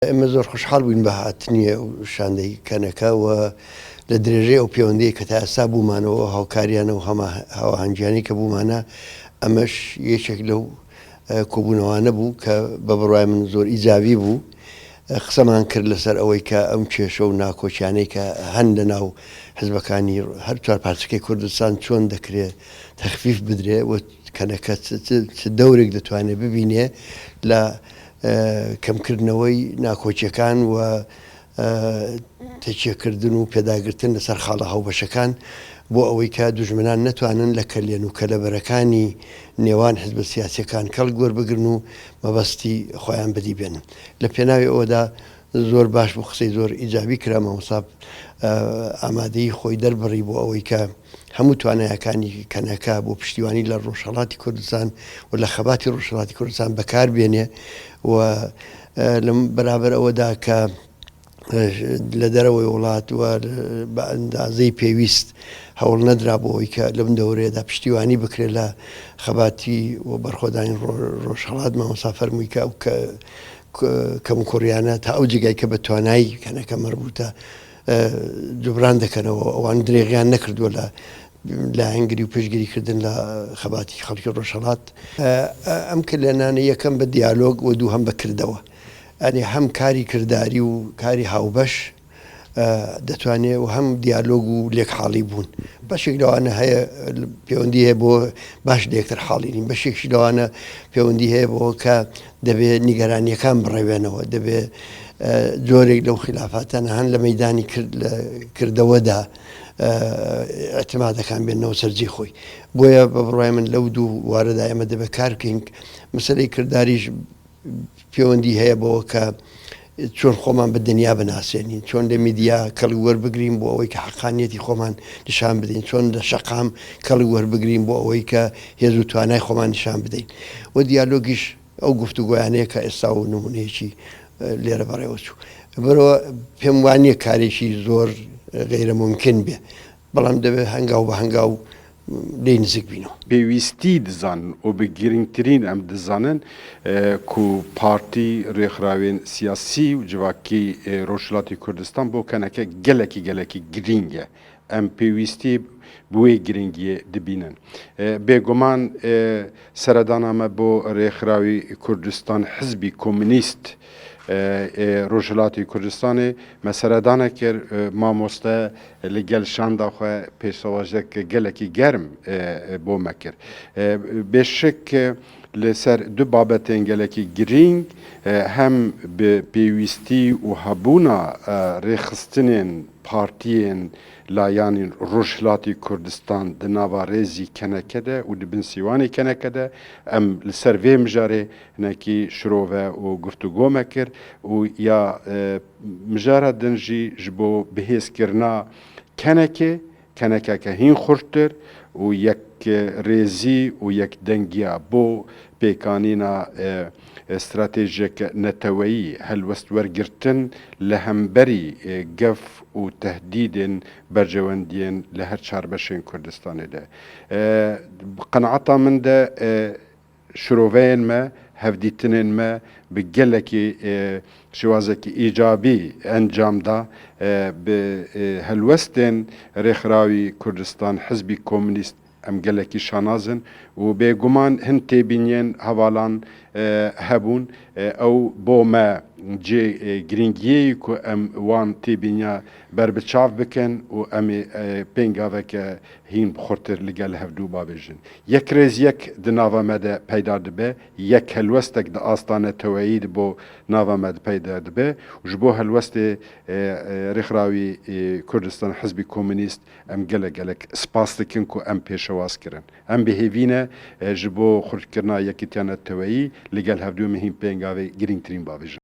ئێمە زۆر خۆشحاڵ بووین بە هاتنیە و شاندەی کەنەکە و لە درێژەی ئەو پەیوەندیی کە تا ئێستا بوومانەوە هاوکاریانە و هاوهەنگیانی کە بوومانە ئەمەش یەکێک لەو کۆبوونەوانە بوو کە بە بڕوای من زۆر ئیجابی بوو. قسەمان کرد لەسەر ئەوەی کە ئەم کێشە و ناکۆچیانەی کە هەن لە ناو حزبەکانی هەر چوار پارچەکەی کوردستان چۆن دەکرێت تەخفیف بدرێ و کەنەکە چ دەورێک دەتوانێت ببینێ لە کەمکردنەوەی ناکۆچیەکان و تەکیەکردن و پێداگرتن لەسەر خاڵە هاوبەشەکان بۆ ئەوەی کە دوژمنان نەتوانن لە کەلێن و کەلەبەرەکانی نێوان حزبە سیاسیەکان کەڵ گوەربگرن و مەبەستی خۆیان بەدی بێنن. لە پێناوی ئەوەدا زۆر باش بوو، قسەی زۆر ئیجابی کرا. مامۆستا ئامادەی خۆی دەربڕی بۆ ئەوەی کە هەموو توانایەکانی کەنەکە بۆ پشتیوانی لە ڕۆژهەڵاتی کوردستان و لە خەباتی ڕۆژهەڵاتی کوردستان بەکار بێنێ و لەم بەرابەر ئەوەدا کە لە دەرەوەی وڵات و بە ئەندازەی پێویست هەوڵ نەدرا بۆەوەی کە لەم دەورێدا پشتیوانی بکرێت لە خەباتی و بەرخۆدانی ڕۆژهەڵات. مامۆستا فەرمووی کە ئەو کەم کوڕیانە تا ئەو جگای کە بە توانایی کەنەکە مەربوتە جوبران دەکەنەوە، ئەوان درێغیان نەکردووە لە هەنگری و پێشگیریکردن لە خەباتی خەڵکی ڕۆژهەڵات. ئەم کلێنانە یەکەم بە دیالۆگ و دوو هەم بەکردەوە، ئەنی هەم کاری کردداری و کاری هاوبەش دەتوانێت و هەم دیالۆگ و لێک حاڵی بوون. بەشێک لەوانە هەیە پەیوەندی هەیە بۆ باش لێکتر حاڵینین، بەشێکی لەوانە پەیوەندی هەیە بۆ کە دەبێت نیگەرانیەکان بڕێوێنەوە، دەبێت جۆرێک لەو خلافاتانە هەن لە مەیدانی کردەوەدا ئەتمادەکان بێنەوە سەرجی خۆی. بۆیە بە بڕوای من لەو دوو وارەدا ئێمە دەبێت کار بکەین. مەسەلەی کردداریش پەیوەندی هەیە بەوە کە چۆن خۆمان بە دنیا بناسێنین، چۆن لە میدیا کەڵی وەربگرین بۆ ئەوەی کە حەقانیەتی خۆمان نیشان بدەین، چۆن لە شەقام کەڵی وەربگرین بۆ ئەوەی کە هێز و توانای خۆمان نیشان بدەین. و دیالۆگیش ئەو گفتوگویانەیە کە ئێستا و نمونەیەکی لێرە بەڕێوە چوو. بەرەوە پێم وانییە کارێکی زۆر غەیرە ممکن بێ، بەڵام دەبێت هەنگاو بە هەنگاو لێ نزیک بینەوە. پێویستی دزان و بە گرنگترین ئەم دزانن ku partî rêxrawên siyasî û civakî Rojhilatê Kurdistan bo keneke gelekî giring e. Em pêwîstî bi wê giringiyê dibînin. Bêguman seredana me bo rêxrawî Kurdistan Hizbî Komünîst Rojhilatê Kurdistanê me seredana kir mamoste li gel şanda xwe pêşewajek gelekî germ bo me kir. Bêşik li ser du babetên gelekî giring hem bi pêwîstî û hebûna rêxistinên partiyên layanên Rojhilatê Kurdistan di nava rêzî keneke de û di bin sîwanê keneke de em li ser vê mijarê hinekî şirove û guftûgo me kir û ya mijara din jî ji bo bihêzkirina kenekeke hîn xurttir û yek rêzî û yek dengiya bo pêkanîna استراتیژیک نتویی هەلوەست وەرگرتن لە هەمبەری گەف و تهدیدên بەرژەوەندیên لە هەر çarbەشên Kurdistanê de. Qenaeta min de şiroveyên me, hevdîtinên me bi gelekî şiwazekî îcabî encam da bi helwestên rêxrawî Kurdistan Hizbî Komünîst em gelekî şanazin û bêguman hin têbîniyên hevalan hebûn ew bo me cê giringiyê ku em wan têbîniya berbiçav bikin û em ê pêngaveke hîn xurtir li gel hevdû babêjin. Yek rêz yek di nava me de peyda dibe, yek helwestek di astane teweyî di bo nava me de peyda dibe û ji bo helwestê rêxrawî Kurdistan Hizbî Komünîst em gelek spas dikin ku em pêşewaz kirin. Em bihêvîne ji bo xurtkirina yekîtiyana teweyî li gel hevdû me hîn pêngavê girîngtirîn babêjin.